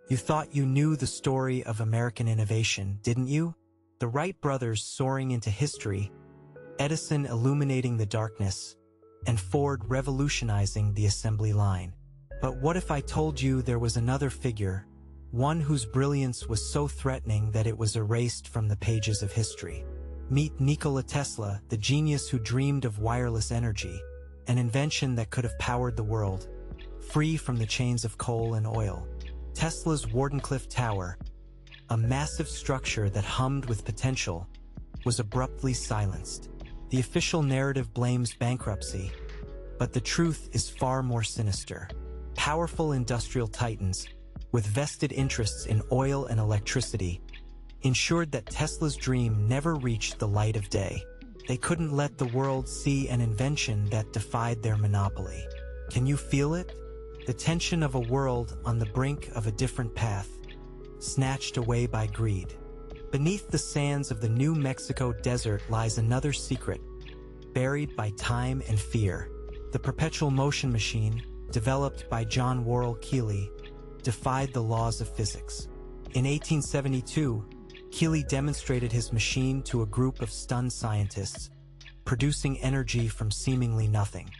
You thought you knew the story of American innovation, didn't you? The Wright brothers soaring into history, Edison illuminating the darkness, and Ford revolutionizing the assembly line. But what if I told you there was another figure, one whose brilliance was so threatening that it was erased from the pages of history? Meet Nikola Tesla, the genius who dreamed of wireless energy, an invention that could have powered the world, free from the chains of coal and oil. Tesla's Wardenclyffe Tower, a massive structure that hummed with potential, was abruptly silenced. The official narrative blames bankruptcy, but the truth is far more sinister. Powerful industrial titans, with vested interests in oil and electricity, ensured that Tesla's dream never reached the light of day. They couldn't let the world see an invention that defied their monopoly. Can you feel it? The tension of a world on the brink of a different path, snatched away by greed. Beneath the sands of the New Mexico desert lies another secret, buried by time and fear. The perpetual motion machine, developed by John Worrell Keely, defied the laws of physics. In 1872, Keely demonstrated his machine to a group of stunned scientists, producing energy from seemingly nothing.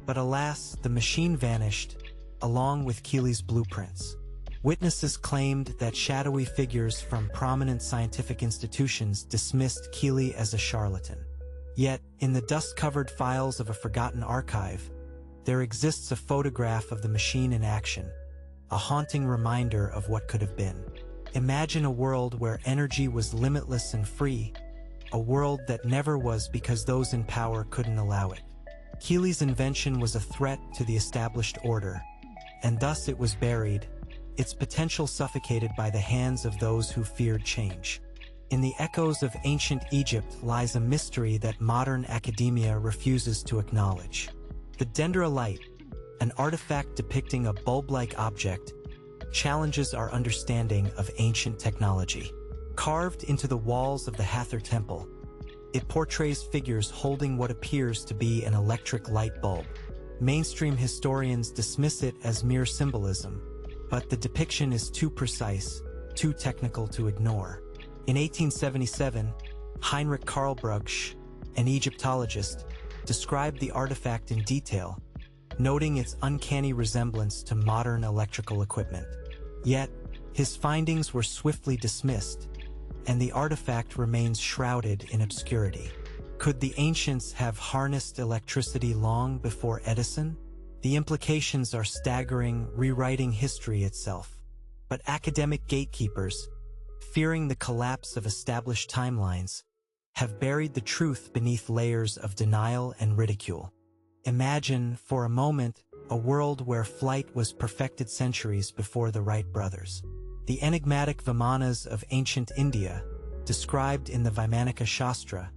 But alas, the machine vanished, along with Keely's blueprints. Witnesses claimed that shadowy figures from prominent scientific institutions dismissed Keely as a charlatan. Yet, in the dust-covered files of a forgotten archive, there exists a photograph of the machine in action, a haunting reminder of what could have been. Imagine a world where energy was limitless and free, a world that never was because those in power couldn't allow it. Keely's invention was a threat to the established order, and thus it was buried, its potential suffocated by the hands of those who feared change. In the echoes of ancient Egypt lies a mystery that modern academia refuses to acknowledge. The dendrolite, an artifact depicting a bulb-like object, challenges our understanding of ancient technology. Carved into the walls of the Hathor Temple, it portrays figures holding what appears to be an electric light bulb. Mainstream historians dismiss it as mere symbolism, but the depiction is too precise, too technical to ignore. In 1877, Heinrich Karl Brugsch, an Egyptologist, described the artifact in detail, noting its uncanny resemblance to modern electrical equipment. Yet, his findings were swiftly dismissed, and the artifact remains shrouded in obscurity. Could the ancients have harnessed electricity long before Edison? The implications are staggering, rewriting history itself. But academic gatekeepers, fearing the collapse of established timelines, have buried the truth beneath layers of denial and ridicule. Imagine, for a moment, a world where flight was perfected centuries before the Wright brothers. The enigmatic Vimanas of ancient India, described in the Vaimanika Shastra,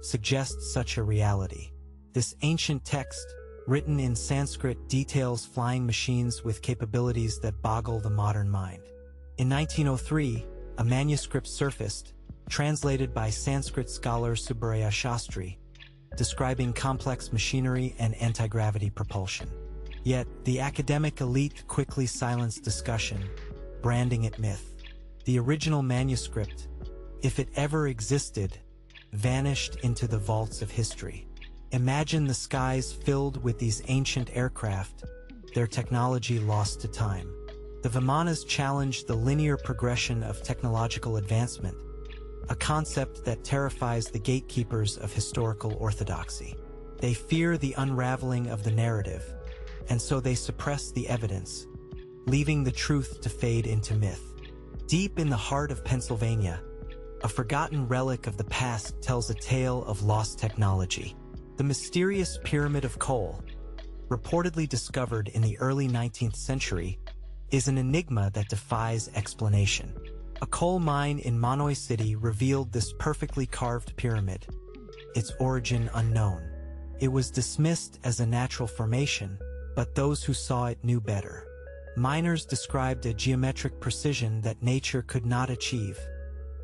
suggests such a reality. This ancient text, written in Sanskrit, details flying machines with capabilities that boggle the modern mind. In 1903, a manuscript surfaced, translated by Sanskrit scholar Subbaraya Shastri, describing complex machinery and anti-gravity propulsion. Yet, the academic elite quickly silenced discussion, branding it myth. The original manuscript, if it ever existed, vanished into the vaults of history. Imagine the skies filled with these ancient aircraft, their technology lost to time. The Vimanas challenged the linear progression of technological advancement, a concept that terrifies the gatekeepers of historical orthodoxy. They fear the unraveling of the narrative, and so they suppress the evidence, leaving the truth to fade into myth. Deep in the heart of Pennsylvania, a forgotten relic of the past tells a tale of lost technology. The mysterious Pyramid of Coal, reportedly discovered in the early 19th century, is an enigma that defies explanation. A coal mine in Monoy City revealed this perfectly carved pyramid, its origin unknown. It was dismissed as a natural formation, but those who saw it knew better. Miners described a geometric precision that nature could not achieve,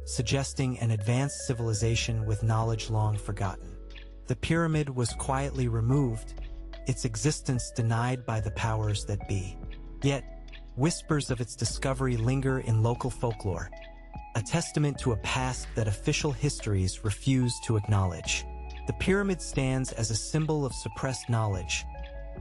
suggesting an advanced civilization with knowledge long forgotten. The pyramid was quietly removed, its existence denied by the powers that be. Yet, whispers of its discovery linger in local folklore, a testament to a past that official histories refuse to acknowledge. The pyramid stands as a symbol of suppressed knowledge,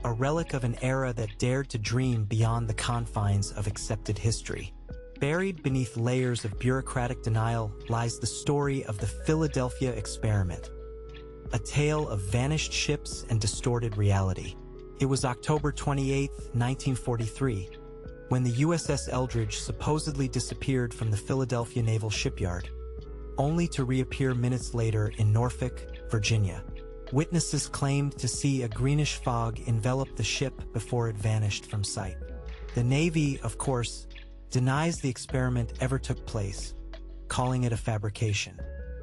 a relic of an era that dared to dream beyond the confines of accepted history. Buried beneath layers of bureaucratic denial lies the story of the Philadelphia experiment, a tale of vanished ships and distorted reality. It was October 28, 1943, when the USS Eldridge supposedly disappeared from the Philadelphia Naval Shipyard, only to reappear minutes later in Norfolk, Virginia. Witnesses claimed to see a greenish fog envelop the ship before it vanished from sight. The Navy, of course, denies the experiment ever took place, calling it a fabrication.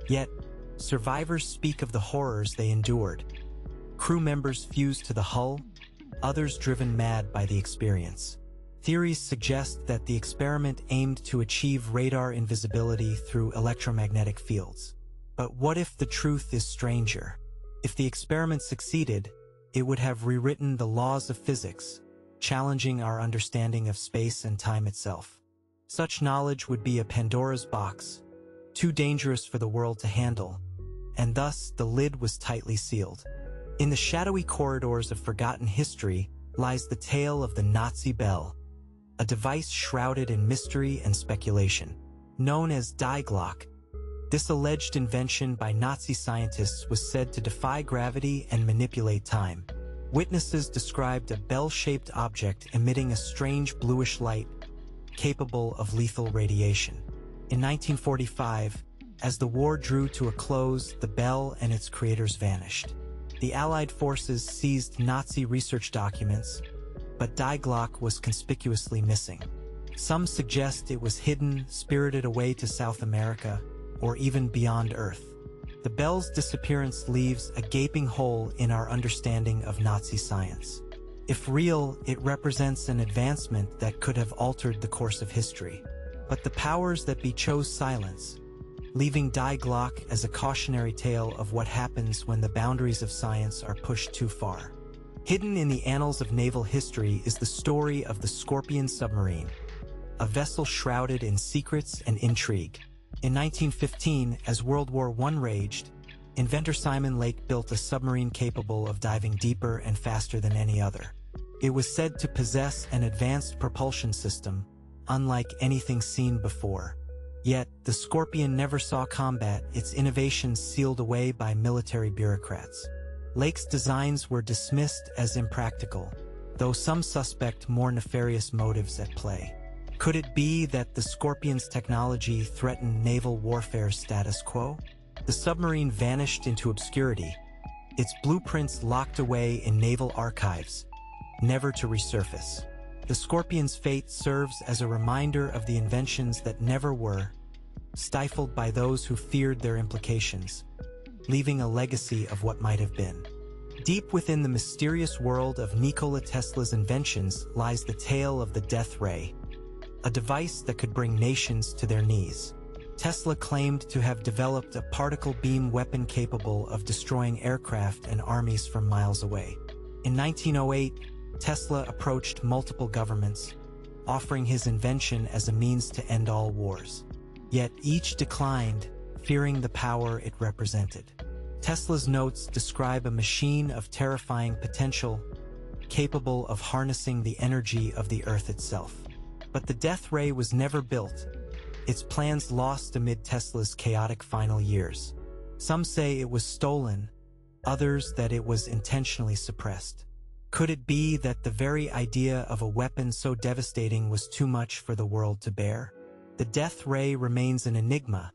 Yet, survivors speak of the horrors they endured. Crew members fused to the hull, others driven mad by the experience. Theories suggest that the experiment aimed to achieve radar invisibility through electromagnetic fields. But what if the truth is stranger? If the experiment succeeded, it would have rewritten the laws of physics, challenging our understanding of space and time itself. Such knowledge would be a Pandora's box, too dangerous for the world to handle, and thus the lid was tightly sealed. In the shadowy corridors of forgotten history lies the tale of the Nazi bell, a device shrouded in mystery and speculation. Known as Die Glock, this alleged invention by Nazi scientists was said to defy gravity and manipulate time. Witnesses described a bell-shaped object emitting a strange bluish light, capable of lethal radiation. In 1945, as the war drew to a close, the bell and its creators vanished. The Allied forces seized Nazi research documents, but Die Glock was conspicuously missing. Some suggest it was hidden, spirited away to South America, or even beyond Earth. The bell's disappearance leaves a gaping hole in our understanding of Nazi science. If real, it represents an advancement that could have altered the course of history. But the powers that be chose silence, leaving Die Glock as a cautionary tale of what happens when the boundaries of science are pushed too far. Hidden in the annals of naval history is the story of the Scorpion submarine, a vessel shrouded in secrets and intrigue. In 1915, as World War I raged, inventor Simon Lake built a submarine capable of diving deeper and faster than any other. It was said to possess an advanced propulsion system, unlike anything seen before. Yet, the Scorpion never saw combat, its innovations sealed away by military bureaucrats. Lake's designs were dismissed as impractical, though some suspect more nefarious motives at play. Could it be that the Scorpion's technology threatened naval warfare's status quo? The submarine vanished into obscurity, its blueprints locked away in naval archives, never to resurface. The Scorpion's fate serves as a reminder of the inventions that never were, stifled by those who feared their implications, leaving a legacy of what might have been. Deep within the mysterious world of Nikola Tesla's inventions lies the tale of the death ray, a device that could bring nations to their knees. Tesla claimed to have developed a particle beam weapon capable of destroying aircraft and armies from miles away. In 1908, Tesla approached multiple governments, offering his invention as a means to end all wars. Yet each declined, fearing the power it represented. Tesla's notes describe a machine of terrifying potential, capable of harnessing the energy of the Earth itself. But the death ray was never built, its plans lost amid Tesla's chaotic final years. Some say it was stolen, others that it was intentionally suppressed. Could it be that the very idea of a weapon so devastating was too much for the world to bear? The death ray remains an enigma,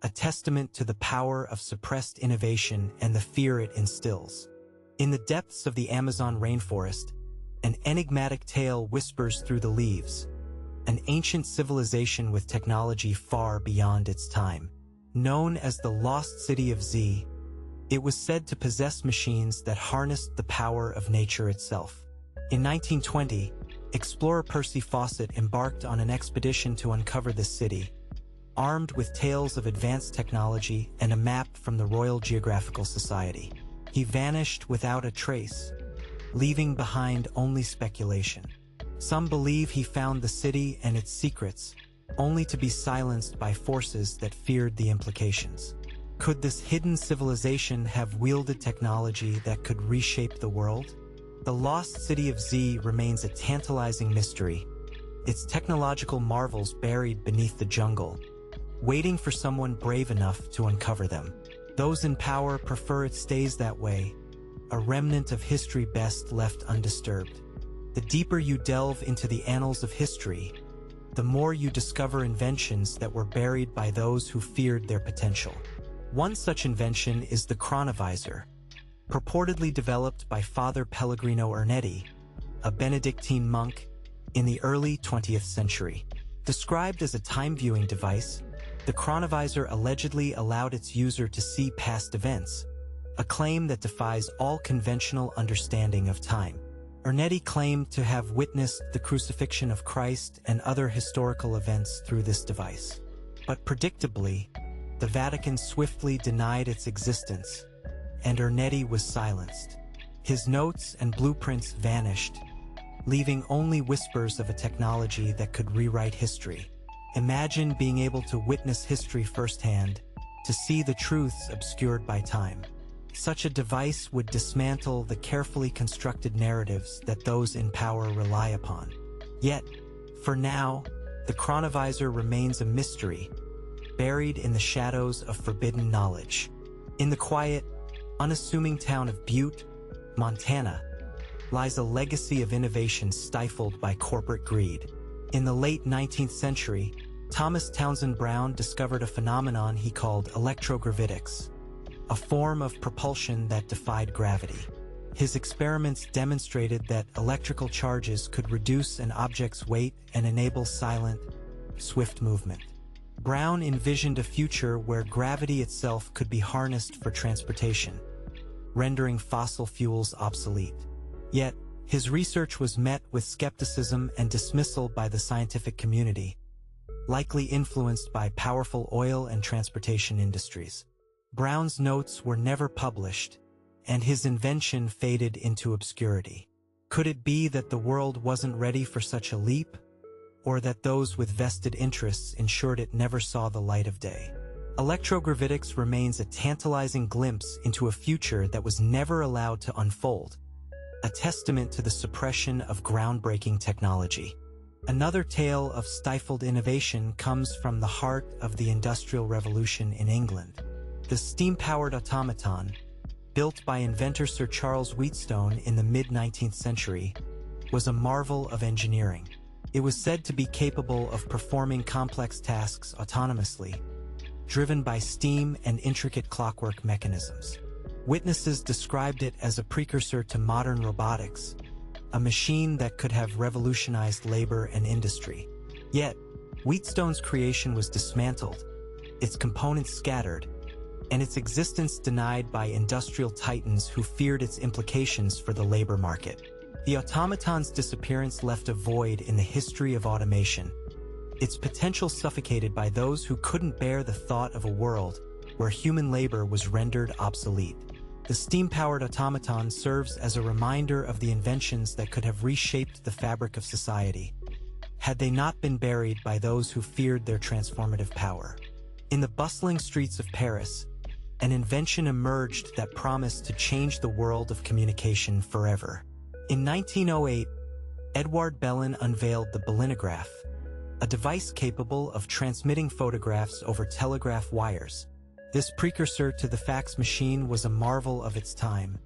a testament to the power of suppressed innovation and the fear it instills. In the depths of the Amazon rainforest, an enigmatic tale whispers through the leaves, an ancient civilization with technology far beyond its time. Known as the Lost City of Z, it was said to possess machines that harnessed the power of nature itself. In 1920, explorer Percy Fawcett embarked on an expedition to uncover the city, armed with tales of advanced technology and a map from the Royal Geographical Society. He vanished without a trace, leaving behind only speculation. Some believe he found the city and its secrets, only to be silenced by forces that feared the implications. Could this hidden civilization have wielded technology that could reshape the world? The lost city of Z remains a tantalizing mystery, its technological marvels buried beneath the jungle, waiting for someone brave enough to uncover them. Those in power prefer it stays that way, a remnant of history best left undisturbed. The deeper you delve into the annals of history, the more you discover inventions that were buried by those who feared their potential. One such invention is the chronovisor, purportedly developed by Father Pellegrino Ernetti, a Benedictine monk, in the early 20th century. Described as a time-viewing device, the chronovisor allegedly allowed its user to see past events, a claim that defies all conventional understanding of time. Ernetti claimed to have witnessed the crucifixion of Christ and other historical events through this device. But predictably, the Vatican swiftly denied its existence, and Ernetti was silenced. His notes and blueprints vanished, leaving only whispers of a technology that could rewrite history. Imagine being able to witness history firsthand, to see the truths obscured by time. Such a device would dismantle the carefully constructed narratives that those in power rely upon. Yet, for now, the chronovisor remains a mystery, buried in the shadows of forbidden knowledge. In the quiet, unassuming town of Butte, Montana, lies a legacy of innovation stifled by corporate greed. In the late 19th century, Thomas Townsend Brown discovered a phenomenon he called electrogravitics, a form of propulsion that defied gravity. His experiments demonstrated that electrical charges could reduce an object's weight and enable silent, swift movement. Brown envisioned a future where gravity itself could be harnessed for transportation, rendering fossil fuels obsolete. Yet, his research was met with skepticism and dismissal by the scientific community, likely influenced by powerful oil and transportation industries. Brown's notes were never published, and his invention faded into obscurity. Could it be that the world wasn't ready for such a leap, or that those with vested interests ensured it never saw the light of day? Electrogravitics remains a tantalizing glimpse into a future that was never allowed to unfold, a testament to the suppression of groundbreaking technology. Another tale of stifled innovation comes from the heart of the Industrial Revolution in England. The steam-powered automaton, built by inventor Sir Charles Wheatstone in the mid-19th century, was a marvel of engineering. It was said to be capable of performing complex tasks autonomously, driven by steam and intricate clockwork mechanisms. Witnesses described it as a precursor to modern robotics, a machine that could have revolutionized labor and industry. Yet, Wheatstone's creation was dismantled, its components scattered, and its existence denied by industrial titans who feared its implications for the labor market. The automaton's disappearance left a void in the history of automation, its potential suffocated by those who couldn't bear the thought of a world where human labor was rendered obsolete. The steam-powered automaton serves as a reminder of the inventions that could have reshaped the fabric of society, had they not been buried by those who feared their transformative power. In the bustling streets of Paris, an invention emerged that promised to change the world of communication forever. In 1908, Edouard Belin unveiled the Belinograph, a device capable of transmitting photographs over telegraph wires. This precursor to the fax machine was a marvel of its time,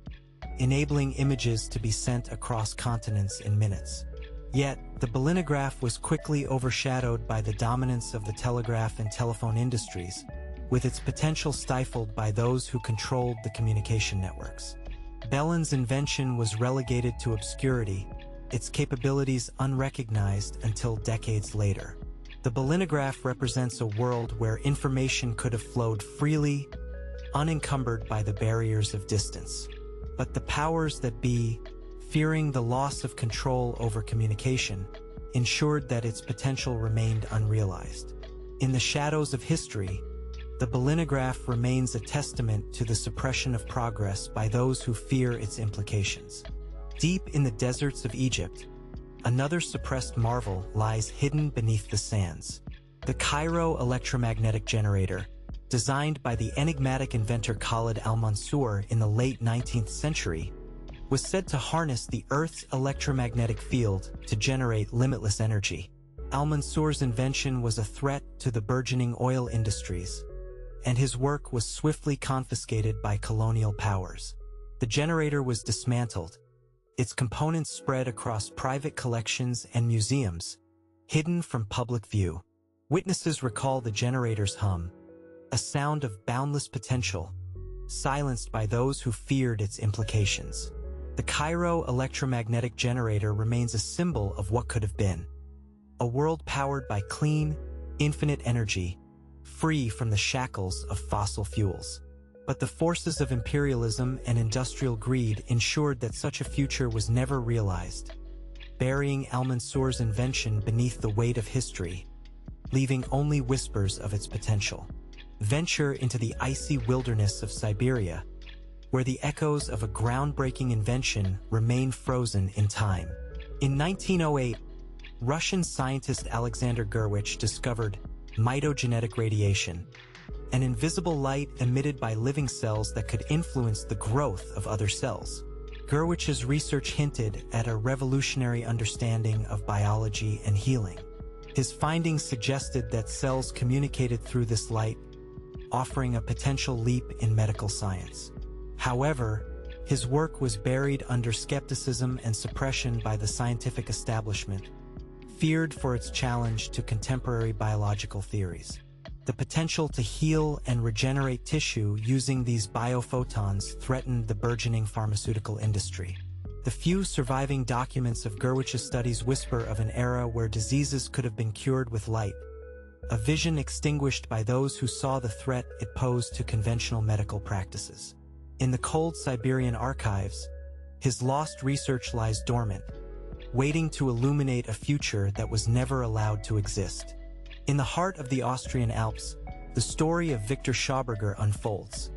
enabling images to be sent across continents in minutes. Yet, the Belinograph was quickly overshadowed by the dominance of the telegraph and telephone industries, with its potential stifled by those who controlled the communication networks. Belin's invention was relegated to obscurity, its capabilities unrecognized until decades later. The Belinograph represents a world where information could have flowed freely, unencumbered by the barriers of distance. But the powers that be, fearing the loss of control over communication, ensured that its potential remained unrealized. In the shadows of history, the Belinograph remains a testament to the suppression of progress by those who fear its implications. Deep in the deserts of Egypt, another suppressed marvel lies hidden beneath the sands. The Cairo electromagnetic generator, designed by the enigmatic inventor Khalid al-Mansour in the late 19th century, was said to harness the Earth's electromagnetic field to generate limitless energy. Al-Mansour's invention was a threat to the burgeoning oil industries, and his work was swiftly confiscated by colonial powers. The generator was dismantled, its components spread across private collections and museums, hidden from public view. Witnesses recall the generator's hum, a sound of boundless potential, silenced by those who feared its implications. The Cairo electromagnetic generator remains a symbol of what could have been. A world powered by clean, infinite energy, free from the shackles of fossil fuels. But the forces of imperialism and industrial greed ensured that such a future was never realized, burying al-Mansour's invention beneath the weight of history, leaving only whispers of its potential. Venture into the icy wilderness of Siberia, where the echoes of a groundbreaking invention remain frozen in time. In 1908, Russian scientist Alexander Gurwitch discovered mitogenetic radiation, an invisible light emitted by living cells that could influence the growth of other cells. Gurwich's research hinted at a revolutionary understanding of biology and healing. His findings suggested that cells communicated through this light, offering a potential leap in medical science. However, his work was buried under skepticism and suppression by the scientific establishment, feared for its challenge to contemporary biological theories. The potential to heal and regenerate tissue using these biophotons threatened the burgeoning pharmaceutical industry. The few surviving documents of Gurwich's studies whisper of an era where diseases could have been cured with light, a vision extinguished by those who saw the threat it posed to conventional medical practices. In the cold Siberian archives, his lost research lies dormant, waiting to illuminate a future that was never allowed to exist. In the heart of the Austrian Alps, the story of Victor Schauberger unfolds,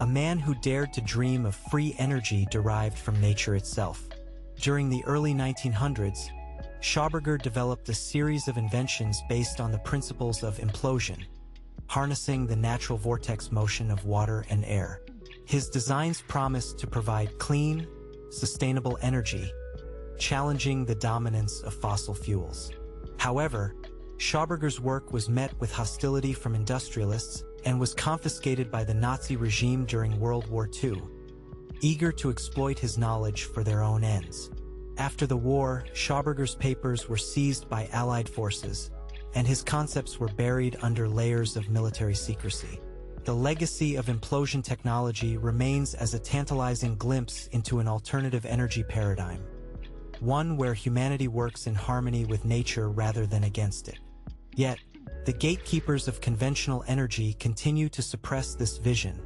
a man who dared to dream of free energy derived from nature itself. During the early 1900s, Schauberger developed a series of inventions based on the principles of implosion, harnessing the natural vortex motion of water and air. His designs promised to provide clean, sustainable energy, challenging the dominance of fossil fuels. However, Schauberger's work was met with hostility from industrialists and was confiscated by the Nazi regime during World War II, eager to exploit his knowledge for their own ends. After the war, Schauberger's papers were seized by Allied forces, and his concepts were buried under layers of military secrecy. The legacy of implosion technology remains as a tantalizing glimpse into an alternative energy paradigm, one where humanity works in harmony with nature rather than against it. Yet, the gatekeepers of conventional energy continue to suppress this vision,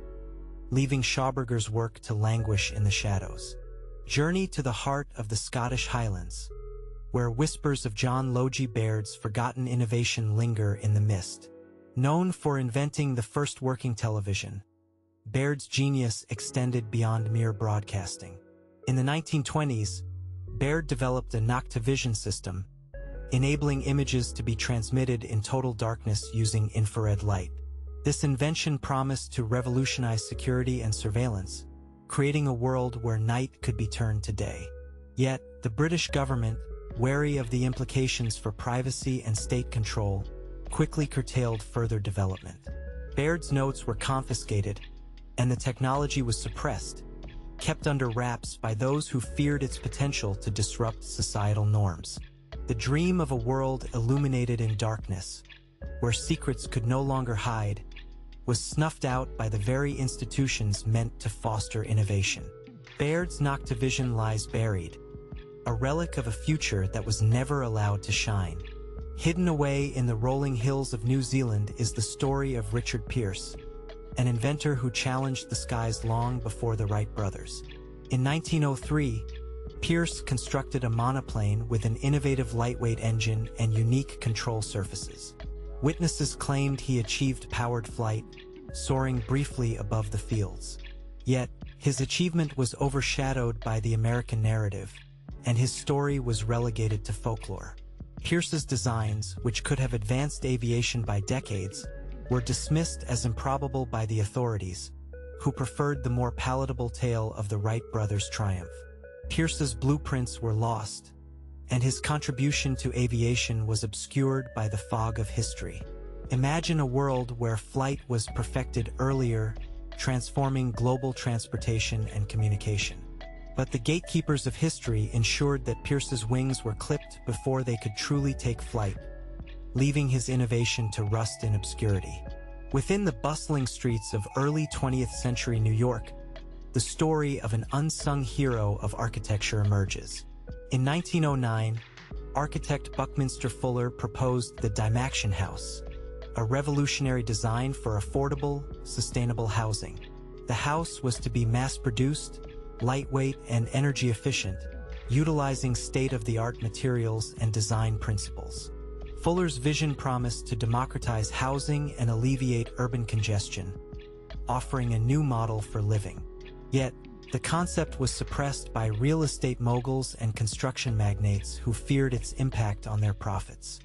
leaving Schauberger's work to languish in the shadows. Journey to the heart of the Scottish Highlands, where whispers of John Logie Baird's forgotten innovation linger in the mist. Known for inventing the first working television, Baird's genius extended beyond mere broadcasting. In the 1920s, Baird developed a Noctivision system, enabling images to be transmitted in total darkness using infrared light. This invention promised to revolutionize security and surveillance, creating a world where night could be turned to day. Yet, the British government, wary of the implications for privacy and state control, quickly curtailed further development. Baird's notes were confiscated, and the technology was suppressed, kept under wraps by those who feared its potential to disrupt societal norms. The dream of a world illuminated in darkness, where secrets could no longer hide, was snuffed out by the very institutions meant to foster innovation. Baird's Noctivision lies buried, a relic of a future that was never allowed to shine. Hidden away in the rolling hills of New Zealand is the story of Richard Pearce, an inventor who challenged the skies long before the Wright brothers. In 1903, Pearce constructed a monoplane with an innovative lightweight engine and unique control surfaces. Witnesses claimed he achieved powered flight, soaring briefly above the fields. Yet, his achievement was overshadowed by the American narrative, and his story was relegated to folklore. Pierce's designs, which could have advanced aviation by decades, were dismissed as improbable by the authorities, who preferred the more palatable tale of the Wright brothers' triumph. Pierce's blueprints were lost, and his contribution to aviation was obscured by the fog of history. Imagine a world where flight was perfected earlier, transforming global transportation and communication. But the gatekeepers of history ensured that Pierce's wings were clipped before they could truly take flight, leaving his innovation to rust in obscurity. Within the bustling streets of early 20th century New York, the story of an unsung hero of architecture emerges. In 1909, architect Buckminster Fuller proposed the Dymaction House, a revolutionary design for affordable, sustainable housing. The house was to be mass-produced, lightweight, and energy-efficient, utilizing state-of-the-art materials and design principles. Fuller's vision promised to democratize housing and alleviate urban congestion, offering a new model for living. Yet, the concept was suppressed by real estate moguls and construction magnates who feared its impact on their profits.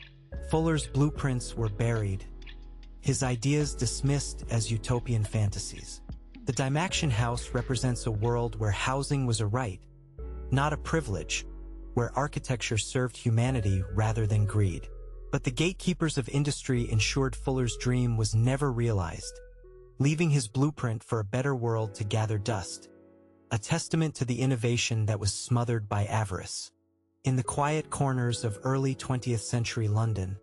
Fuller's blueprints were buried, his ideas dismissed as utopian fantasies. The Dymaction House represents a world where housing was a right, not a privilege, where architecture served humanity rather than greed. But the gatekeepers of industry ensured Fuller's dream was never realized, leaving his blueprint for a better world to gather dust, a testament to the innovation that was smothered by avarice. In the quiet corners of early 20th century London,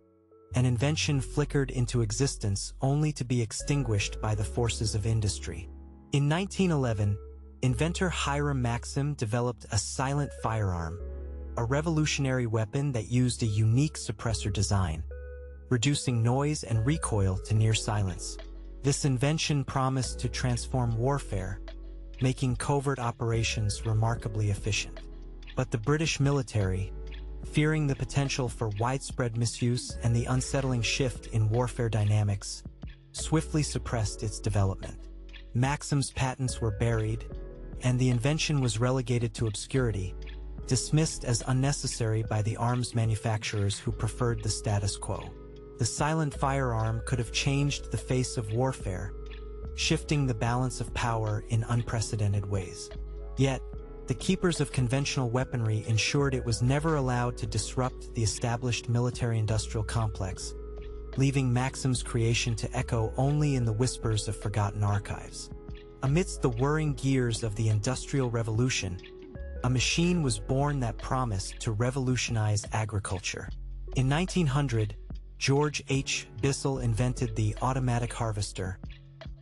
an invention flickered into existence only to be extinguished by the forces of industry. In 1911, inventor Hiram Maxim developed a silent firearm, a revolutionary weapon that used a unique suppressor design, reducing noise and recoil to near silence. This invention promised to transform warfare, making covert operations remarkably efficient. But the British military, fearing the potential for widespread misuse and the unsettling shift in warfare dynamics, swiftly suppressed its development. Maxim's patents were buried, and the invention was relegated to obscurity, dismissed as unnecessary by the arms manufacturers who preferred the status quo. The silent firearm could have changed the face of warfare, shifting the balance of power in unprecedented ways. Yet, the keepers of conventional weaponry ensured it was never allowed to disrupt the established military-industrial complex, leaving Maxim's creation to echo only in the whispers of forgotten archives. Amidst the whirring gears of the Industrial Revolution, a machine was born that promised to revolutionize agriculture. In 1900, George H. Bissell invented the automatic harvester,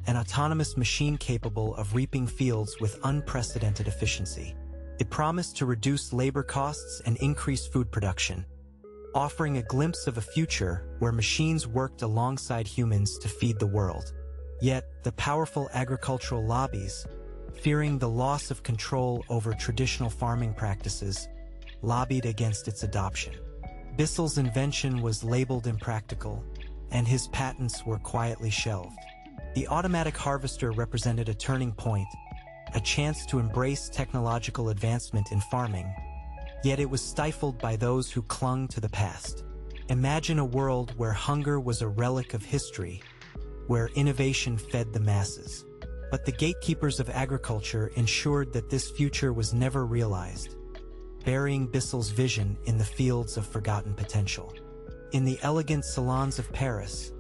an autonomous machine capable of reaping fields with unprecedented efficiency. It promised to reduce labor costs and increase food production, offering a glimpse of a future where machines worked alongside humans to feed the world. Yet, the powerful agricultural lobbies, fearing the loss of control over traditional farming practices, lobbied against its adoption. Bissell's invention was labeled impractical, and his patents were quietly shelved. The automatic harvester represented a turning point, a chance to embrace technological advancement in farming, yet it was stifled by those who clung to the past. Imagine a world where hunger was a relic of history, where innovation fed the masses. But the gatekeepers of agriculture ensured that this future was never realized, burying Bissell's vision in the fields of forgotten potential. In the elegant salons of Paris,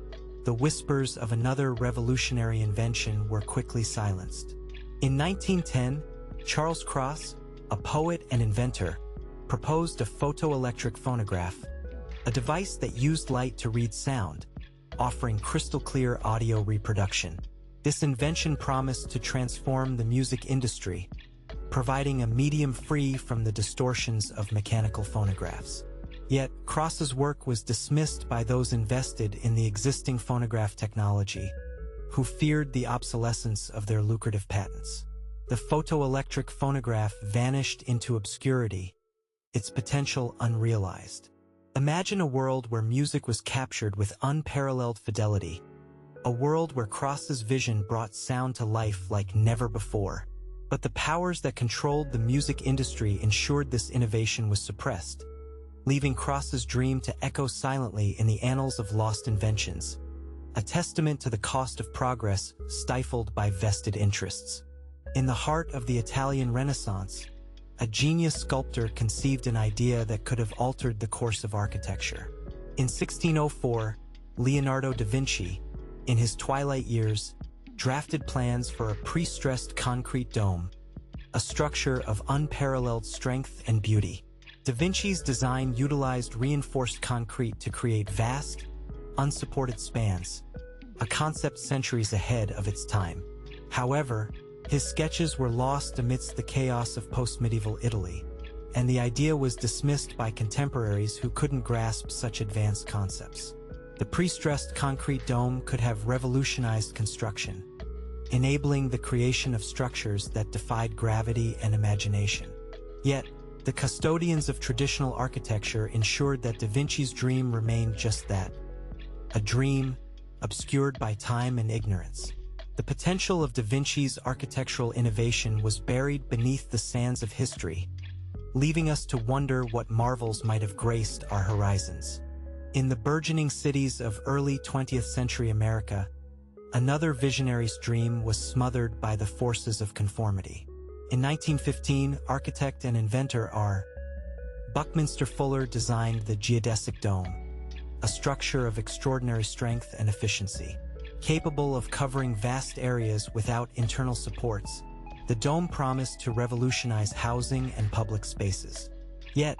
the whispers of another revolutionary invention were quickly silenced. In 1910, Charles Cross, a poet and inventor, proposed a photoelectric phonograph, a device that used light to read sound, offering crystal-clear audio reproduction. This invention promised to transform the music industry, providing a medium free from the distortions of mechanical phonographs. Yet, Cross's work was dismissed by those invested in the existing phonograph technology, who feared the obsolescence of their lucrative patents. The photoelectric phonograph vanished into obscurity, its potential unrealized. Imagine a world where music was captured with unparalleled fidelity, a world where Cross's vision brought sound to life like never before. But the powers that controlled the music industry ensured this innovation was suppressed, leaving Cross's dream to echo silently in the annals of lost inventions, a testament to the cost of progress stifled by vested interests. In the heart of the Italian Renaissance, a genius sculptor conceived an idea that could have altered the course of architecture. In 1604, Leonardo da Vinci, in his twilight years, drafted plans for a pre-stressed concrete dome, a structure of unparalleled strength and beauty. Da Vinci's design utilized reinforced concrete to create vast, unsupported spans, a concept centuries ahead of its time. However, his sketches were lost amidst the chaos of post-medieval Italy, and the idea was dismissed by contemporaries who couldn't grasp such advanced concepts. The pre-stressed concrete dome could have revolutionized construction, enabling the creation of structures that defied gravity and imagination. Yet, the custodians of traditional architecture ensured that Da Vinci's dream remained just that, a dream obscured by time and ignorance. The potential of Da Vinci's architectural innovation was buried beneath the sands of history, leaving us to wonder what marvels might have graced our horizons. In the burgeoning cities of early 20th century America, another visionary's dream was smothered by the forces of conformity. In 1915, architect and inventor R. Buckminster Fuller designed the geodesic dome, a structure of extraordinary strength and efficiency. Capable of covering vast areas without internal supports, the dome promised to revolutionize housing and public spaces. Yet,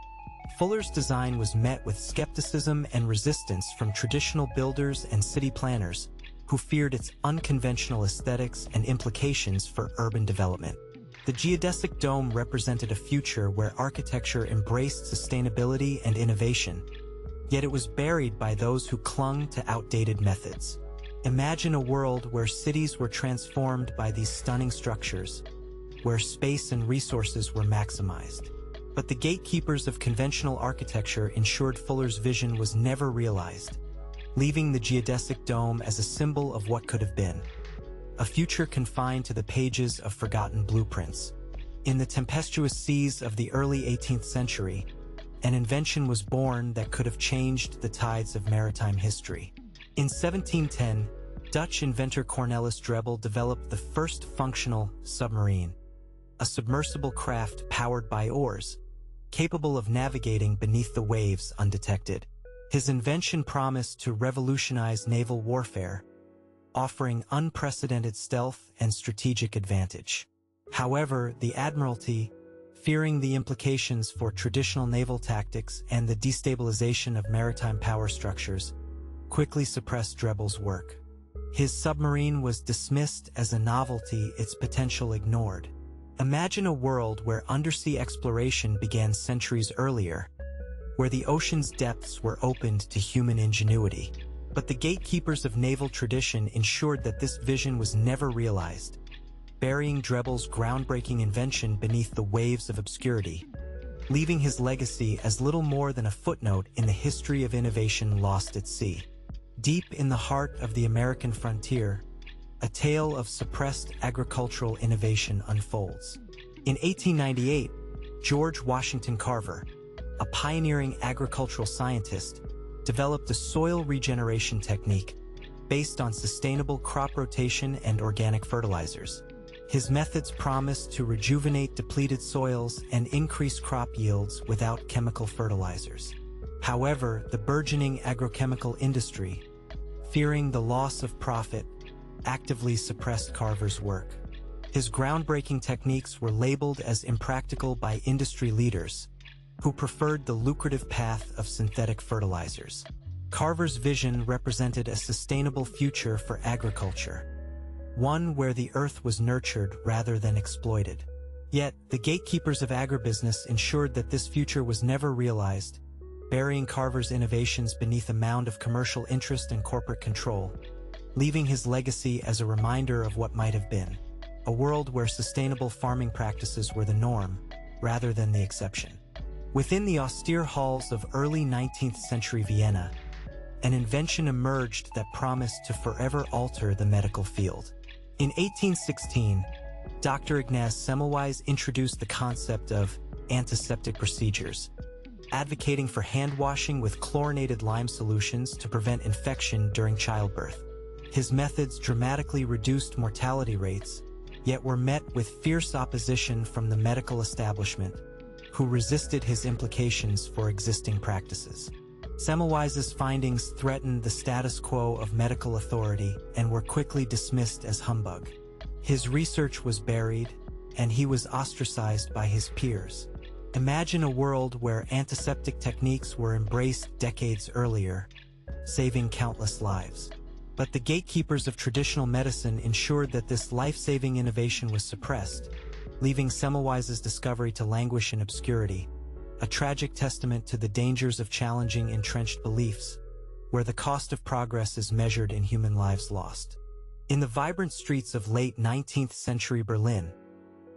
Fuller's design was met with skepticism and resistance from traditional builders and city planners who feared its unconventional aesthetics and implications for urban development. The geodesic dome represented a future where architecture embraced sustainability and innovation, yet it was buried by those who clung to outdated methods. Imagine a world where cities were transformed by these stunning structures, where space and resources were maximized. But the gatekeepers of conventional architecture ensured Fuller's vision was never realized, leaving the geodesic dome as a symbol of what could have been, a future confined to the pages of forgotten blueprints. In the tempestuous seas of the early 18th century, an invention was born that could have changed the tides of maritime history. In 1710, Dutch inventor Cornelis Drebbel developed the first functional submarine, a submersible craft powered by oars, capable of navigating beneath the waves undetected. His invention promised to revolutionize naval warfare, offering unprecedented stealth and strategic advantage. However, the Admiralty, fearing the implications for traditional naval tactics and the destabilization of maritime power structures, quickly suppressed Drebbel's work. His submarine was dismissed as a novelty, its potential ignored. Imagine a world where undersea exploration began centuries earlier, where the ocean's depths were opened to human ingenuity. But the gatekeepers of naval tradition ensured that this vision was never realized, burying Drebbel's groundbreaking invention beneath the waves of obscurity, leaving his legacy as little more than a footnote in the history of innovation lost at sea. Deep in the heart of the American frontier, a tale of suppressed agricultural innovation unfolds. In 1898, George Washington Carver, a pioneering agricultural scientist, developed a soil regeneration technique based on sustainable crop rotation and organic fertilizers. His methods promised to rejuvenate depleted soils and increase crop yields without chemical fertilizers. However, the burgeoning agrochemical industry, fearing the loss of profit, actively suppressed Carver's work. His groundbreaking techniques were labeled as impractical by industry leaders, who preferred the lucrative path of synthetic fertilizers. Carver's vision represented a sustainable future for agriculture, one where the earth was nurtured rather than exploited. Yet, the gatekeepers of agribusiness ensured that this future was never realized, burying Carver's innovations beneath a mound of commercial interest and corporate control, leaving his legacy as a reminder of what might have been, a world where sustainable farming practices were the norm, rather than the exception. Within the austere halls of early 19th century Vienna, an invention emerged that promised to forever alter the medical field. In 1816, Dr. Ignaz Semmelweis introduced the concept of antiseptic procedures, advocating for hand washing with chlorinated lime solutions to prevent infection during childbirth. His methods dramatically reduced mortality rates, yet were met with fierce opposition from the medical establishment, who resisted his implications for existing practices. Semmelweis's findings threatened the status quo of medical authority and were quickly dismissed as humbug. His research was buried, and he was ostracized by his peers. Imagine a world where antiseptic techniques were embraced decades earlier, saving countless lives. But the gatekeepers of traditional medicine ensured that this life-saving innovation was suppressed, leaving Semmelweis's discovery to languish in obscurity, a tragic testament to the dangers of challenging entrenched beliefs, where the cost of progress is measured in human lives lost. In the vibrant streets of late 19th century Berlin,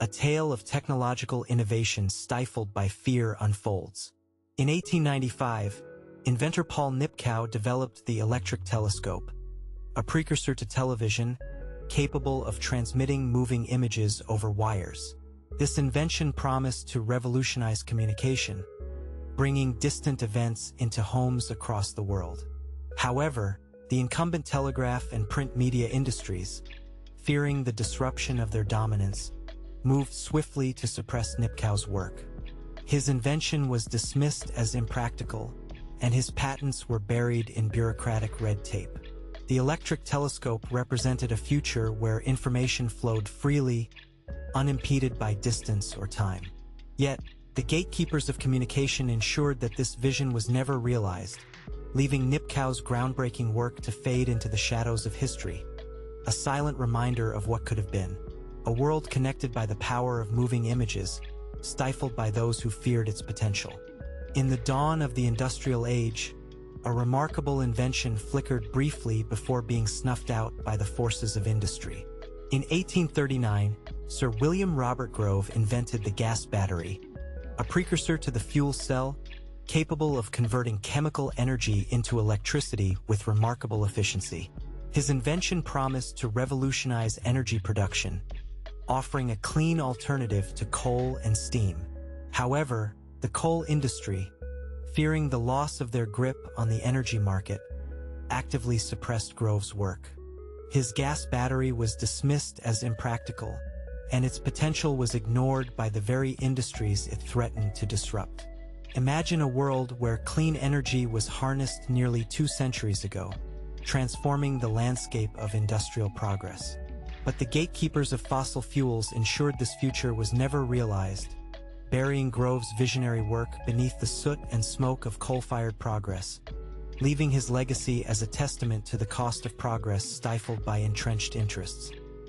a tale of technological innovation stifled by fear unfolds. In 1895, inventor Paul Nipkow developed the electric telescope, a precursor to television, capable of transmitting moving images over wires. This invention promised to revolutionize communication, bringing distant events into homes across the world. However, the incumbent telegraph and print media industries, fearing the disruption of their dominance, moved swiftly to suppress Nipkow's work. His invention was dismissed as impractical, and his patents were buried in bureaucratic red tape. The electric telescope represented a future where information flowed freely, unimpeded by distance or time. Yet, the gatekeepers of communication ensured that this vision was never realized, leaving Nipkow's groundbreaking work to fade into the shadows of history, a silent reminder of what could have been. A world connected by the power of moving images, stifled by those who feared its potential. In the dawn of the industrial age, a remarkable invention flickered briefly before being snuffed out by the forces of industry. In 1839, Sir William Robert Grove invented the gas battery, a precursor to the fuel cell, capable of converting chemical energy into electricity with remarkable efficiency. His invention promised to revolutionize energy production, offering a clean alternative to coal and steam. However, the coal industry, fearing the loss of their grip on the energy market, actively suppressed Grove's work. His gas battery was dismissed as impractical, and its potential was ignored by the very industries it threatened to disrupt. Imagine a world where clean energy was harnessed nearly 2 centuries ago, transforming the landscape of industrial progress. But the gatekeepers of fossil fuels ensured this future was never realized, burying Grove's visionary work beneath the soot and smoke of coal-fired progress, leaving his legacy as a testament to the cost of progress stifled by entrenched interests.